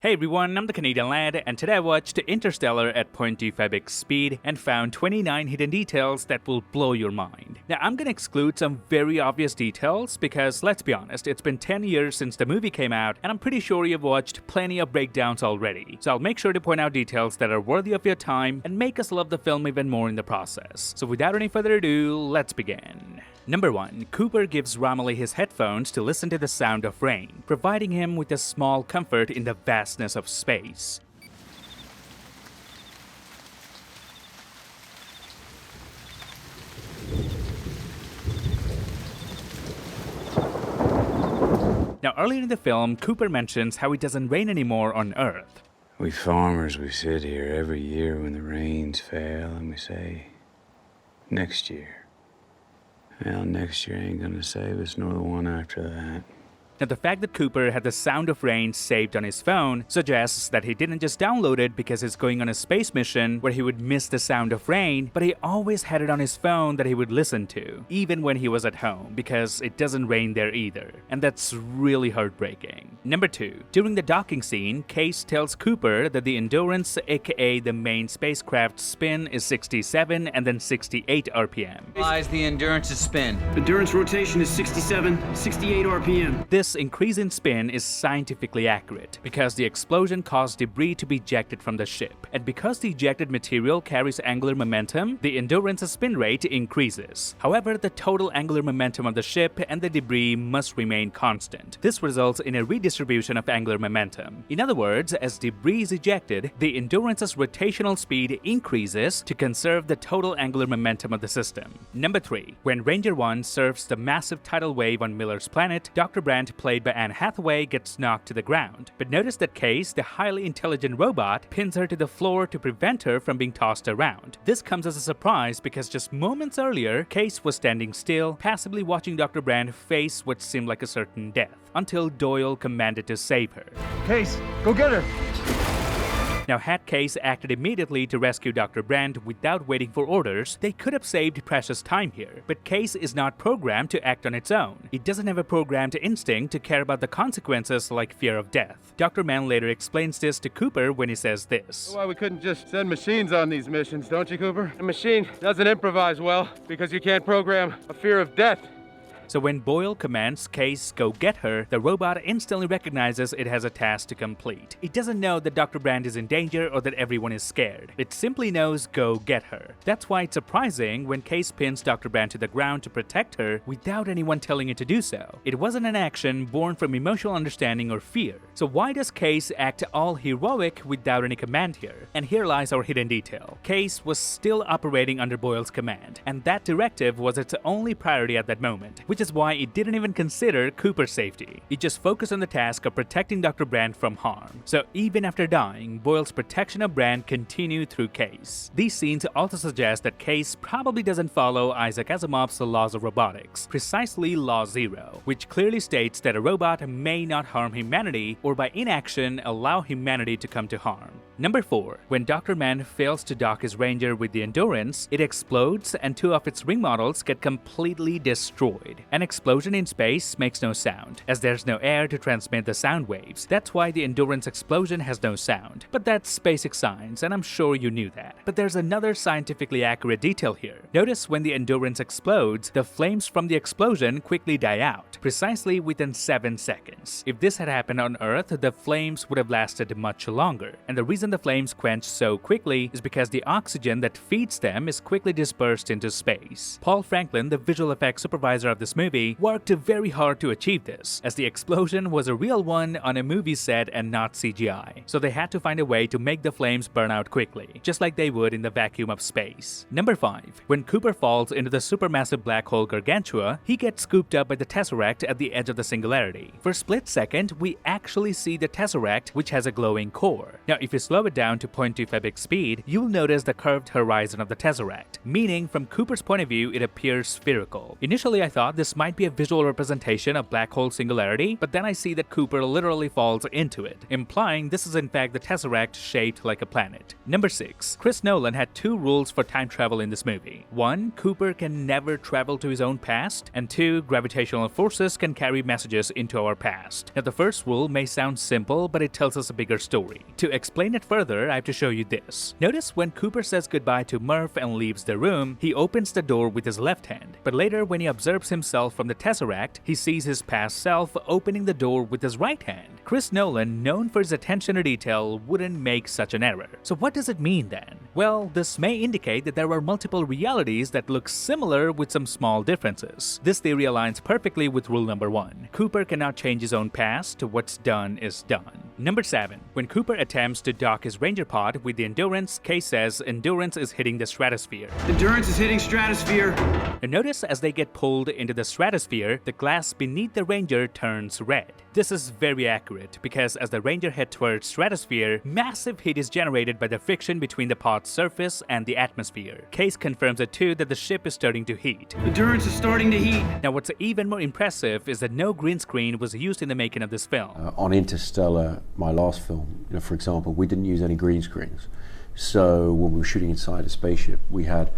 Hey everyone, I'm the Canadian Lad, and today I watched Interstellar at 0.25x speed and found 29 hidden details that will blow your mind. Now I'm gonna exclude some very obvious details because, let's be honest, it's been 10 years since the movie came out and I'm pretty sure you've watched plenty of breakdowns already. So I'll make sure to point out details that are worthy of your time and make us love the film even more in the process. So without any further ado, let's begin. Number 1. Cooper gives Romilly his headphones to listen to the sound of rain, providing him with a small comfort in the vastness of space. Now, earlier in the film, Cooper mentions how it doesn't rain anymore on Earth. We farmers, we sit here every year when the rains fail and we say, next year. Well, next year ain't gonna save us nor the one after that. Now, the fact that Cooper had the sound of rain saved on his phone suggests that he didn't just download it because he's going on a space mission where he would miss the sound of rain, but he always had it on his phone that he would listen to, even when he was at home, because it doesn't rain there either. And that's really heartbreaking. Number 2. During the docking scene, Case tells Cooper that the Endurance, aka the main spacecraft's spin, is 67 and then 68 RPM. Lies the Endurance's spin. Endurance rotation is 67, 68 RPM. This increase in spin is scientifically accurate because the explosion caused debris to be ejected from the ship, and because the ejected material carries angular momentum, the Endurance's spin rate increases. However, the total angular momentum of the ship and the debris must remain constant. This results in a redistribution of angular momentum. In other words, as debris is ejected, the Endurance's rotational speed increases to conserve the total angular momentum of the system. Number 3. When Ranger 1 surfs the massive tidal wave on Miller's planet, Dr. Brandt, played by Anne Hathaway, gets knocked to the ground. But notice that Case, the highly intelligent robot, pins her to the floor to prevent her from being tossed around. This comes as a surprise because just moments earlier, Case was standing still, passively watching Dr. Brandt face what seemed like a certain death, until Doyle commanded to save her. Case, go get her! Now, had Case acted immediately to rescue Dr. Brandt without waiting for orders, they could have saved precious time here. But Case is not programmed to act on its own. It doesn't have a programmed instinct to care about the consequences like fear of death. Dr. Mann later explains this to Cooper when he says this. Why we couldn't just send machines on these missions, don't you, Cooper? A machine doesn't improvise well because you can't program a fear of death. So when Boyle commands Case go get her, the robot instantly recognizes it has a task to complete. It doesn't know that Dr. Brandt is in danger or that everyone is scared. It simply knows go get her. That's why it's surprising when Case pins Dr. Brandt to the ground to protect her without anyone telling it to do so. It wasn't an action born from emotional understanding or fear. So why does Case act all heroic without any command here? And here lies our hidden detail. Case was still operating under Boyle's command, and that directive was its only priority at that moment, which is why it didn't even consider Cooper's safety. It just focused on the task of protecting Dr. Brandt from harm. So even after dying, Boyle's protection of Brandt continued through Case. These scenes also suggest that Case probably doesn't follow Isaac Asimov's laws of robotics, precisely Law 0, which clearly states that a robot may not harm humanity or by inaction allow humanity to come to harm. Number 4. When Dr. Mann fails to dock his Ranger with the Endurance, it explodes and 2 of its ring models get completely destroyed. An explosion in space makes no sound, as there's no air to transmit the sound waves. That's why the Endurance explosion has no sound. But that's basic science, and I'm sure you knew that. But there's another scientifically accurate detail here. Notice when the Endurance explodes, the flames from the explosion quickly die out, precisely within 7 seconds. If this had happened on Earth, the flames would have lasted much longer. And the reason the flames quench so quickly is because the oxygen that feeds them is quickly dispersed into space. Paul Franklin, the visual effects supervisor of this movie, worked very hard to achieve this, as the explosion was a real one on a movie set and not CGI. So they had to find a way to make the flames burn out quickly, just like they would in the vacuum of space. Number 5. When Cooper falls into the supermassive black hole Gargantua, he gets scooped up by the Tesseract at the edge of the singularity. For a split second, we actually see the Tesseract, which has a glowing core. Now, if you slow it down to 0.25x speed, you'll notice the curved horizon of the Tesseract, meaning from Cooper's point of view, it appears spherical. Initially, I thought this this might be a visual representation of black hole singularity, but then I see that Cooper literally falls into it, implying this is in fact the Tesseract shaped like a planet. Number 6. Chris Nolan had 2 rules for time travel in this movie. 1. Cooper can never travel to his own past, and 2. Gravitational forces can carry messages into our past. Now the first rule may sound simple, but it tells us a bigger story. To explain it further, I have to show you this. Notice when Cooper says goodbye to Murph and leaves the room, he opens the door with his left hand, but later when he observes himself from the Tesseract, he sees his past self opening the door with his right hand. Chris Nolan, known for his attention to detail, wouldn't make such an error. So what does it mean then? Well, this may indicate that there are multiple realities that look similar with some small differences. This theory aligns perfectly with rule number 1. Cooper cannot change his own past. What's done is done. Number 7. When Cooper attempts to dock his Ranger pod with the Endurance, Kay says Endurance is hitting the stratosphere. Endurance is hitting stratosphere. And notice as they get pulled into the stratosphere, the glass beneath the Ranger turns red. This is very accurate because as the Ranger heads towards stratosphere, massive heat is generated by the friction between the pod's surface and the atmosphere. Case confirms it too that the ship is starting to heat. Endurance is starting to heat. Now what's even more impressive is that no green screen was used in the making of this film. On Interstellar, my last film, for example, we didn't use any green screens. So when we were shooting inside a spaceship, we had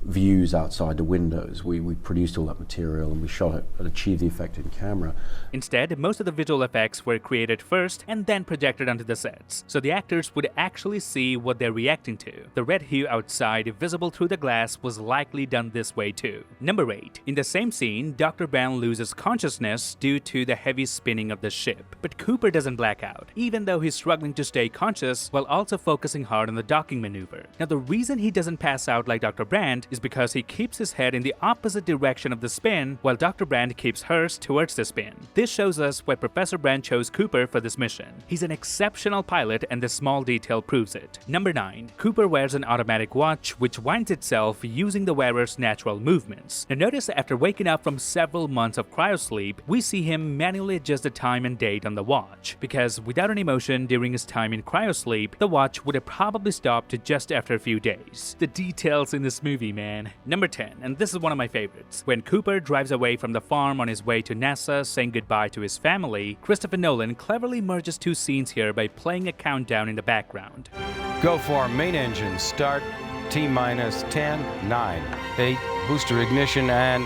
views outside the windows. We produced all that material and we shot it and achieved the effect in camera. Instead, most of the visual effects were created first and then projected onto the sets, so the actors would actually see what they're reacting to. The red hue outside, visible through the glass, was likely done this way too. Number 8. In the same scene, Dr. Brand loses consciousness due to the heavy spinning of the ship, but Cooper doesn't black out, even though he's struggling to stay conscious while also focusing hard on the docking maneuver. Now the reason he doesn't pass out like Dr. Brand is because he keeps his head in the opposite direction of the spin, while Dr. Brand keeps hers towards the spin. This shows us why Professor Brand chose Cooper for this mission. He's an exceptional pilot and this small detail proves it. Number 9. Cooper wears an automatic watch which winds itself using the wearer's natural movements. Now notice after waking up from several months of cryosleep, we see him manually adjust the time and date on the watch, because without any motion during his time in cryosleep, the watch would have probably stopped just after a few days. The details in this movie, man. Number 10, and this is one of my favorites. When Cooper drives away from the farm on his way to NASA saying goodbye to his family, Christopher Nolan cleverly merges 2 scenes here by playing a countdown in the background. Go for main engine start, T-minus 10, 9, 8, booster ignition, and...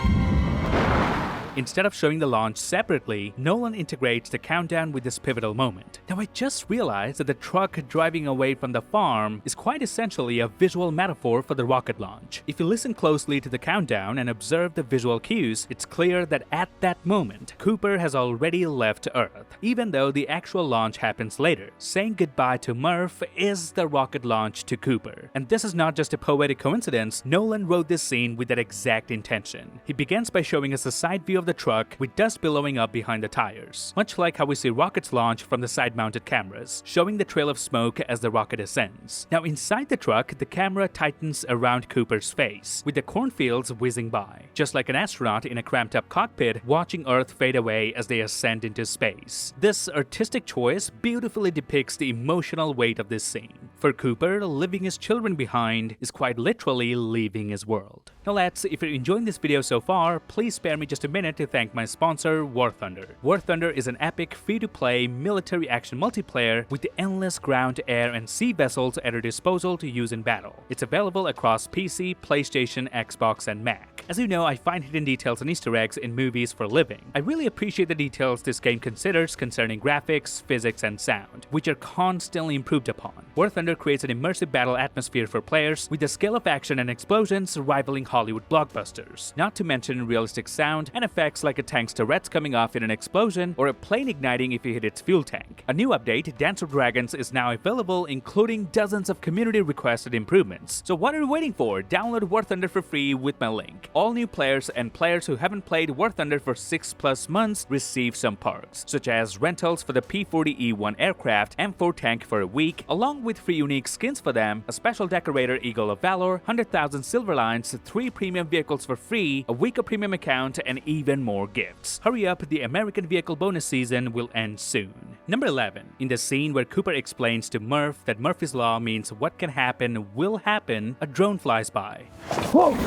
Instead of showing the launch separately, Nolan integrates the countdown with this pivotal moment. Now I just realized that the truck driving away from the farm is quite essentially a visual metaphor for the rocket launch. If you listen closely to the countdown and observe the visual cues, it's clear that at that moment, Cooper has already left Earth, even though the actual launch happens later. Saying goodbye to Murph is the rocket launch to Cooper. And this is not just a poetic coincidence, Nolan wrote this scene with that exact intention. He begins by showing us a side view of the truck with dust billowing up behind the tires, much like how we see rockets launch from the side-mounted cameras, showing the trail of smoke as the rocket ascends. Now inside the truck, the camera tightens around Cooper's face, with the cornfields whizzing by, just like an astronaut in a cramped-up cockpit watching Earth fade away as they ascend into space. This artistic choice beautifully depicts the emotional weight of this scene. For Cooper, leaving his children behind is quite literally leaving his world. Now lads, if you're enjoying this video so far, please spare me just a minute to thank my sponsor, War Thunder. War Thunder is an epic free-to-play military action multiplayer with the endless ground, air, and sea vessels at your disposal to use in battle. It's available across PC, PlayStation, Xbox, and Mac. As you know, I find hidden details and Easter eggs in movies for a living. I really appreciate the details this game considers concerning graphics, physics, and sound, which are constantly improved upon. War Thunder creates an immersive battle atmosphere for players with the scale of action and explosions rivaling Hollywood blockbusters, not to mention realistic sound and effects like a tank's turrets coming off in an explosion or a plane igniting if you hit its fuel tank. A new update, Dance of Dragons, is now available, including dozens of community-requested improvements. So what are you waiting for? Download War Thunder for free with my link. All new players and players who haven't played War Thunder for 6+ months receive some perks, such as rentals for the P-40E-1 aircraft, M4 tank for a week, along with free unique skins for them, a special decorator Eagle of Valor, 100,000 silver lines, 3 premium vehicles for free, a week of premium account, and even more gifts. Hurry up, the American Vehicle bonus season will end soon. Number 11. In the scene where Cooper explains to Murph that Murphy's Law means what can happen will happen, a drone flies by. Whoa!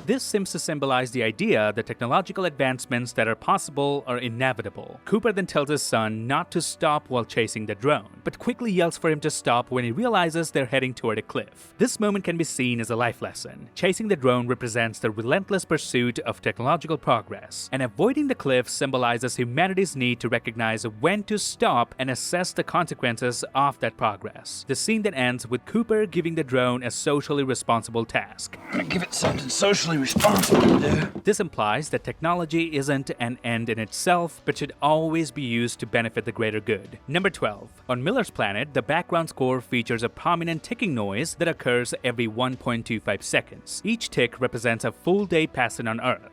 This seems to symbolize the idea that technological advancements that are possible are inevitable. Cooper then tells his son not to stop while chasing the drone, but quickly yells for him to stop when he realizes they're heading toward a cliff. This moment can be seen as a life lesson. Chasing the drone represents the relentless pursuit of technological progress, and avoiding the cliff symbolizes humanity's need to recognize when to stop and assess the consequences of that progress. The scene then ends with Cooper giving the drone a socially responsible task. Give it something socially responsible to do. This implies that technology isn't an end in itself, but should always be used to benefit the greater good. Number 12. On Miller's planet, the background score features a prominent ticking noise that occurs every 1.25 seconds. Each tick represents a full day passing on Earth.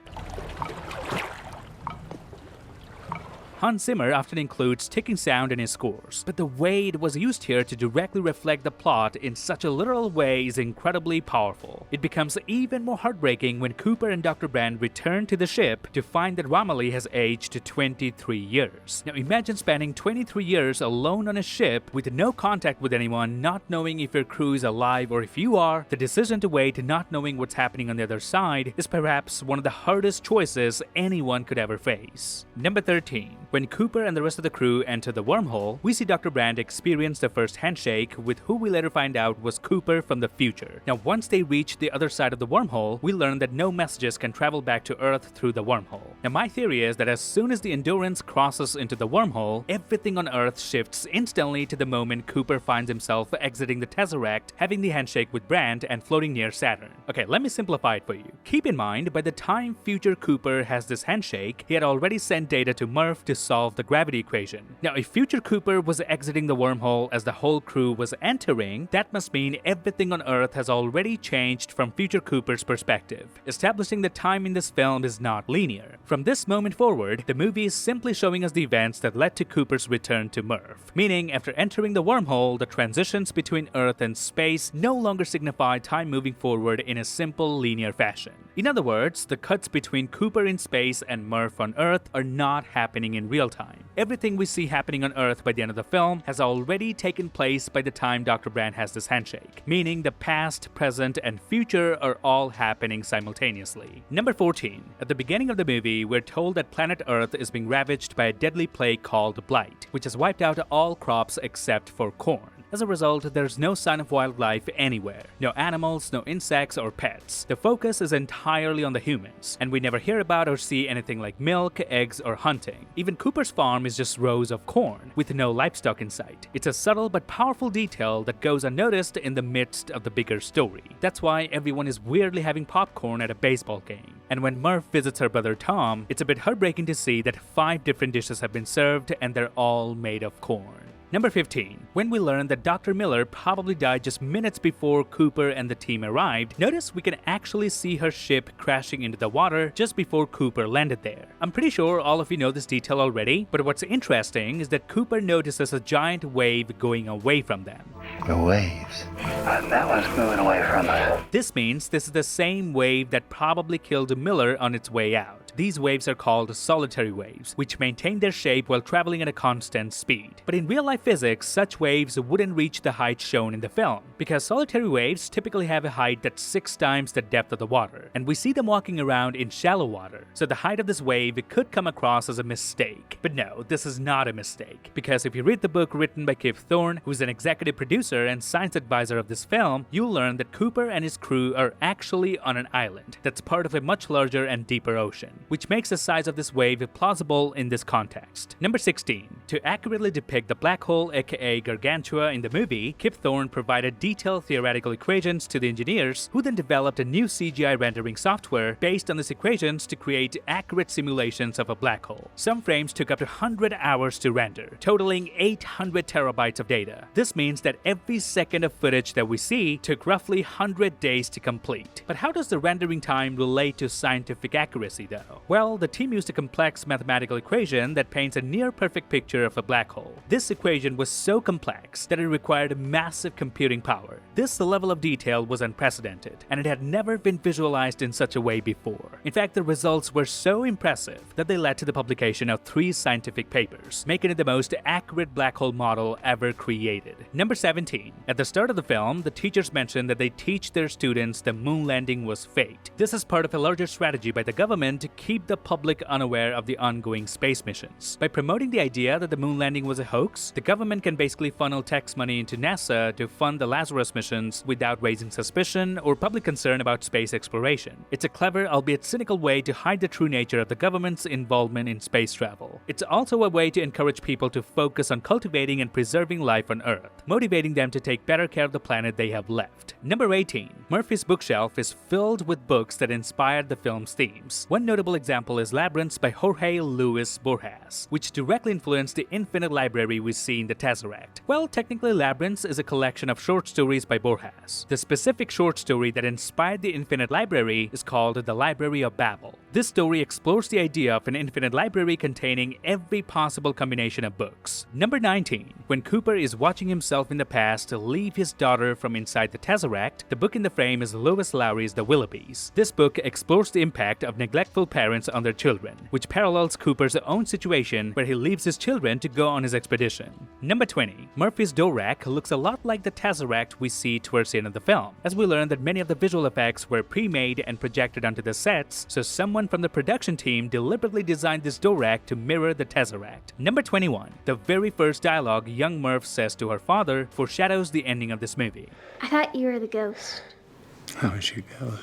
Hans Zimmer often includes ticking sound in his scores, but the way it was used here to directly reflect the plot in such a literal way is incredibly powerful. It becomes even more heartbreaking when Cooper and Dr. Brand return to the ship to find that Romilly has aged to 23 years. Now imagine spending 23 years alone on a ship with no contact with anyone, not knowing if your crew is alive or if you are. The decision to wait, not knowing what's happening on the other side, is perhaps one of the hardest choices anyone could ever face. Number 13. When Cooper and the rest of the crew enter the wormhole, we see Dr. Brand experience the first handshake with who we later find out was Cooper from the future. Now once they reach the other side of the wormhole, we learn that no messages can travel back to Earth through the wormhole. Now my theory is that as soon as the Endurance crosses into the wormhole, everything on Earth shifts instantly to the moment Cooper finds himself exiting the Tesseract, having the handshake with Brand, and floating near Saturn. Okay, let me simplify it for you. Keep in mind, by the time future Cooper has this handshake, he had already sent data to Murph to solve the gravity equation. Now, if future Cooper was exiting the wormhole as the whole crew was entering, that must mean everything on Earth has already changed from future Cooper's perspective, establishing that time in this film is not linear. From this moment forward, the movie is simply showing us the events that led to Cooper's return to Murph, meaning after entering the wormhole, the transitions between Earth and space no longer signify time moving forward in a simple linear fashion. In other words, the cuts between Cooper in space and Murph on Earth are not happening in real time. Everything we see happening on Earth by the end of the film has already taken place by the time Dr. Brand has this handshake, meaning the past, present, and future are all happening simultaneously. Number 14. At the beginning of the movie, we're told that planet Earth is being ravaged by a deadly plague called blight, which has wiped out all crops except for corn. As a result, there's no sign of wildlife anywhere. No animals, no insects or pets. The focus is entirely on the humans, and we never hear about or see anything like milk, eggs, or hunting. Even Cooper's farm is just rows of corn, with no livestock in sight. It's a subtle but powerful detail that goes unnoticed in the midst of the bigger story. That's why everyone is weirdly having popcorn at a baseball game. And when Murph visits her brother Tom, it's a bit heartbreaking to see that 5 different dishes have been served and they're all made of corn. Number 15. When we learn that Dr. Miller probably died just minutes before Cooper and the team arrived, notice we can actually see her ship crashing into the water just before Cooper landed there. I'm pretty sure all of you know this detail already, but what's interesting is that Cooper notices a giant wave going away from them. The waves. That one's moving away from us. This means this is the same wave that probably killed Miller on its way out. These waves are called solitary waves, which maintain their shape while traveling at a constant speed. But in real-life physics, such waves wouldn't reach the height shown in the film, because solitary waves typically have a height that's 6 times the depth of the water, and we see them walking around in shallow water, so the height of this wave could come across as a mistake. But no, this is not a mistake, because if you read the book written by Kip Thorne, who's an executive producer and science advisor of this film, you'll learn that Cooper and his crew are actually on an island that's part of a much larger and deeper ocean, which makes the size of this wave plausible in this context. Number 16. To accurately depict the black hole, aka Gargantua, in the movie, Kip Thorne provided detailed theoretical equations to the engineers, who then developed a new CGI rendering software based on these equations to create accurate simulations of a black hole. Some frames took up to 100 hours to render, totaling 800 terabytes of data. This means that every second of footage that we see took roughly 100 days to complete. But how does the rendering time relate to scientific accuracy though? go? Well, the team used a complex mathematical equation that paints a near-perfect picture of a black hole. This equation was so complex that it required massive computing power. This level of detail was unprecedented, and it had never been visualized in such a way before. In fact, the results were so impressive that they led to the publication of 3 scientific papers, making it the most accurate black hole model ever created. Number 17. At the start of the film, the teachers mentioned that they teach their students the moon landing was faked. This is part of a larger strategy by the government to keep the public unaware of the ongoing space missions. By promoting the idea that the moon landing was a hoax, the government can basically funnel tax money into NASA to fund the Lazarus missions without raising suspicion or public concern about space exploration. It's a clever, albeit cynical way to hide the true nature of the government's involvement in space travel. It's also a way to encourage people to focus on cultivating and preserving life on Earth, motivating them to take better care of the planet they have left. Number 18. Murphy's bookshelf is filled with books that inspired the film's themes. One notable example is Labyrinths by Jorge Luis Borges, which directly influenced the infinite library we see in the Tesseract. Well, technically Labyrinths is a collection of short stories by Borges. The specific short story that inspired the infinite library is called The Library of Babel. This story explores the idea of an infinite library containing every possible combination of books. Number 19. When Cooper is watching himself in the past leave his daughter from inside the Tesseract, the book in the frame is Lewis Lowry's The Willoughbys. This book explores the impact of neglectful parents on their children, which parallels Cooper's own situation where he leaves his children to go on his expedition. Number 20. Murphy's door rack looks a lot like the Tesseract we see towards the end of the film, as we learn that many of the visual effects were pre-made and projected onto the sets, so someone from the production team deliberately designed this door rack to mirror the Tesseract. Number 21. The very first dialogue young Murph says to her father foreshadows the ending of this movie. I thought you were the ghost. How is your ghost?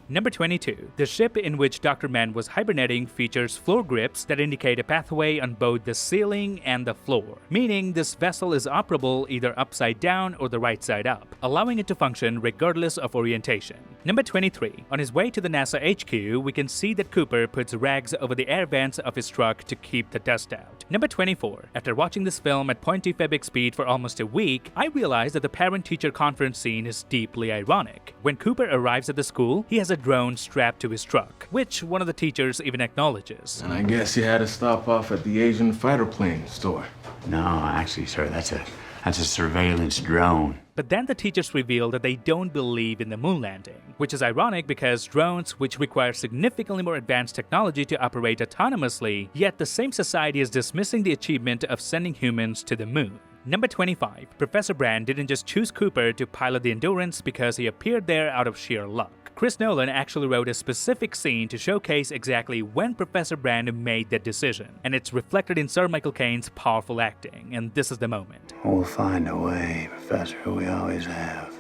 Number 22. The ship in which Dr. Mann was hibernating features floor grips that indicate a pathway on both the ceiling and the floor, meaning this vessel is operable either upside down or the right side up, allowing it to function regardless of orientation. Number 23. On his way to the NASA HQ, we can see that Cooper puts rags over the air vents of his truck to keep the dust out. Number 24. After watching this film at 0.25x speed for almost a week, I realized that the parent-teacher conference scene is deeply ironic. When Cooper arrives at the school, he has a drone strapped to his truck, which one of the teachers even acknowledges. And I guess you had to stop off at the Asian fighter plane store. No, actually, sir, that's a surveillance drone. But then the teachers reveal that they don't believe in the moon landing, which is ironic because drones, which require significantly more advanced technology to operate autonomously, yet the same society is dismissing the achievement of sending humans to the moon. Number 25. Professor Brand didn't just choose Cooper to pilot the Endurance because he appeared there out of sheer luck. Chris Nolan actually wrote a specific scene to showcase exactly when Professor Brand made that decision, and it's reflected in Sir Michael Caine's powerful acting, and this is the moment. We'll find a way, Professor, we always have.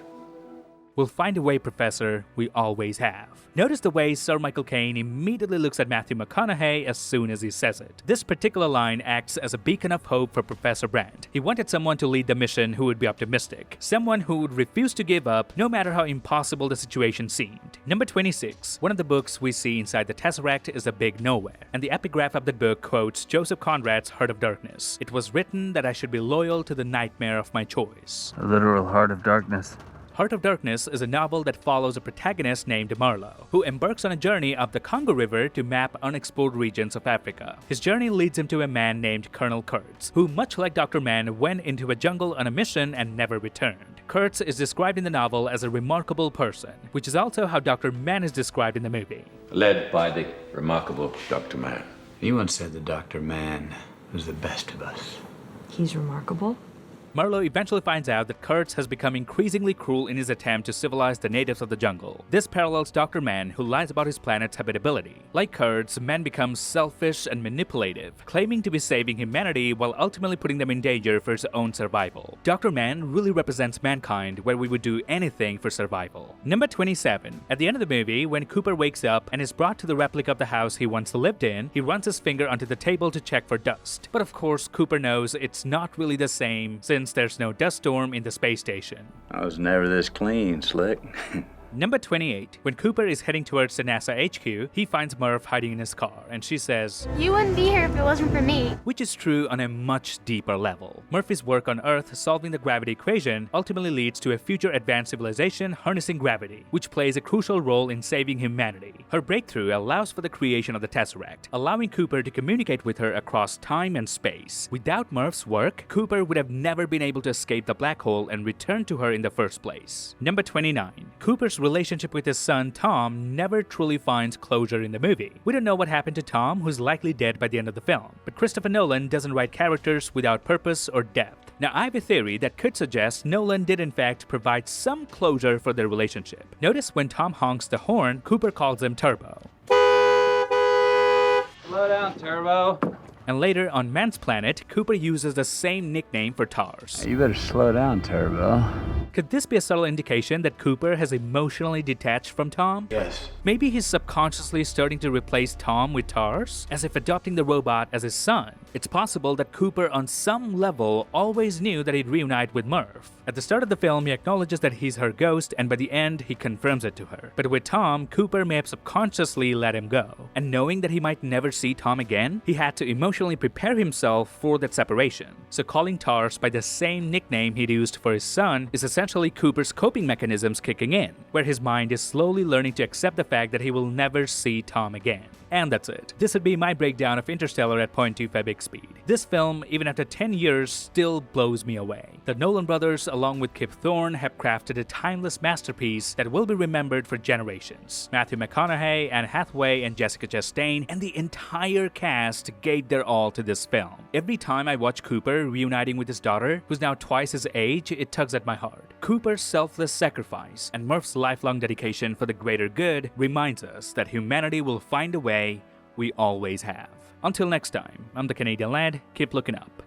We'll find a way, Professor, we always have. Notice the way Sir Michael Caine immediately looks at Matthew McConaughey as soon as he says it. This particular line acts as a beacon of hope for Professor Brand. He wanted someone to lead the mission who would be optimistic, someone who would refuse to give up no matter how impossible the situation seemed. Number 26. One of the books we see inside the Tesseract is The Big Nowhere, and the epigraph of that book quotes Joseph Conrad's Heart of Darkness. It was written that I should be loyal to the nightmare of my choice. A literal heart of darkness. Heart of Darkness is a novel that follows a protagonist named Marlowe, who embarks on a journey up the Congo River to map unexplored regions of Africa. His journey leads him to a man named Colonel Kurtz, who, much like Dr. Mann, went into a jungle on a mission and never returned. Kurtz is described in the novel as a remarkable person, which is also how Dr. Mann is described in the movie. Led by the remarkable Dr. Mann. You once said that Dr. Mann was the best of us. He's remarkable? Marlowe eventually finds out that Kurtz has become increasingly cruel in his attempt to civilize the natives of the jungle. This parallels Dr. Mann, who lies about his planet's habitability. Like Kurtz, Mann becomes selfish and manipulative, claiming to be saving humanity while ultimately putting them in danger for his own survival. Dr. Mann really represents mankind, where we would do anything for survival. Number 27. At the end of the movie, when Cooper wakes up and is brought to the replica of the house he once lived in, he runs his finger onto the table to check for dust. But of course, Cooper knows it's not really the same since there's no dust storm in the space station. I was never this clean, Slick. Number 28. When Cooper is heading towards the NASA HQ, he finds Murph hiding in his car, and she says, You wouldn't be here if it wasn't for me. which is true on a much deeper level. Murphy's work on Earth solving the gravity equation ultimately leads to a future advanced civilization harnessing gravity, which plays a crucial role in saving humanity. Her breakthrough allows for the creation of the Tesseract, allowing Cooper to communicate with her across time and space. Without Murph's work, Cooper would have never been able to escape the black hole and return to her in the first place. Number 29. Cooper's relationship with his son Tom never truly finds closure in the movie. We don't know what happened to Tom, who's likely dead by the end of the film, but Christopher Nolan doesn't write characters without purpose or depth. Now, I have a theory that could suggest Nolan did in fact provide some closure for their relationship. Notice when Tom honks the horn, Cooper calls him Turbo. Slow down, Turbo. And later on Man's Planet, Cooper uses the same nickname for Tars. You better slow down, Turbo. Could this be a subtle indication that Cooper has emotionally detached from Tom? Yes. Maybe he's subconsciously starting to replace Tom with Tars, as if adopting the robot as his son. It's possible that Cooper on some level always knew that he'd reunite with Murph. At the start of the film, he acknowledges that he's her ghost, and by the end, he confirms it to her. But with Tom, Cooper may have subconsciously let him go. And knowing that he might never see Tom again, he had to emotionally prepare himself for that separation. So calling Tars by the same nickname he'd used for his son is essentially Cooper's coping mechanisms kicking in, where his mind is slowly learning to accept the fact that he will never see Tom again. And that's it. This would be my breakdown of Interstellar at 0.25 big speed. This film, even after 10 years, still blows me away. The Nolan brothers, along with Kip Thorne, have crafted a timeless masterpiece that will be remembered for generations. Matthew McConaughey, Anne Hathaway, and Jessica Chastain, and the entire cast gave their all to this film. Every time I watch Cooper reuniting with his daughter, who's now twice his age, it tugs at my heart. Cooper's selfless sacrifice and Murph's lifelong dedication for the greater good reminds us that humanity will find a way. We always have. Until next time, I'm the Canadian Lad. Keep looking up.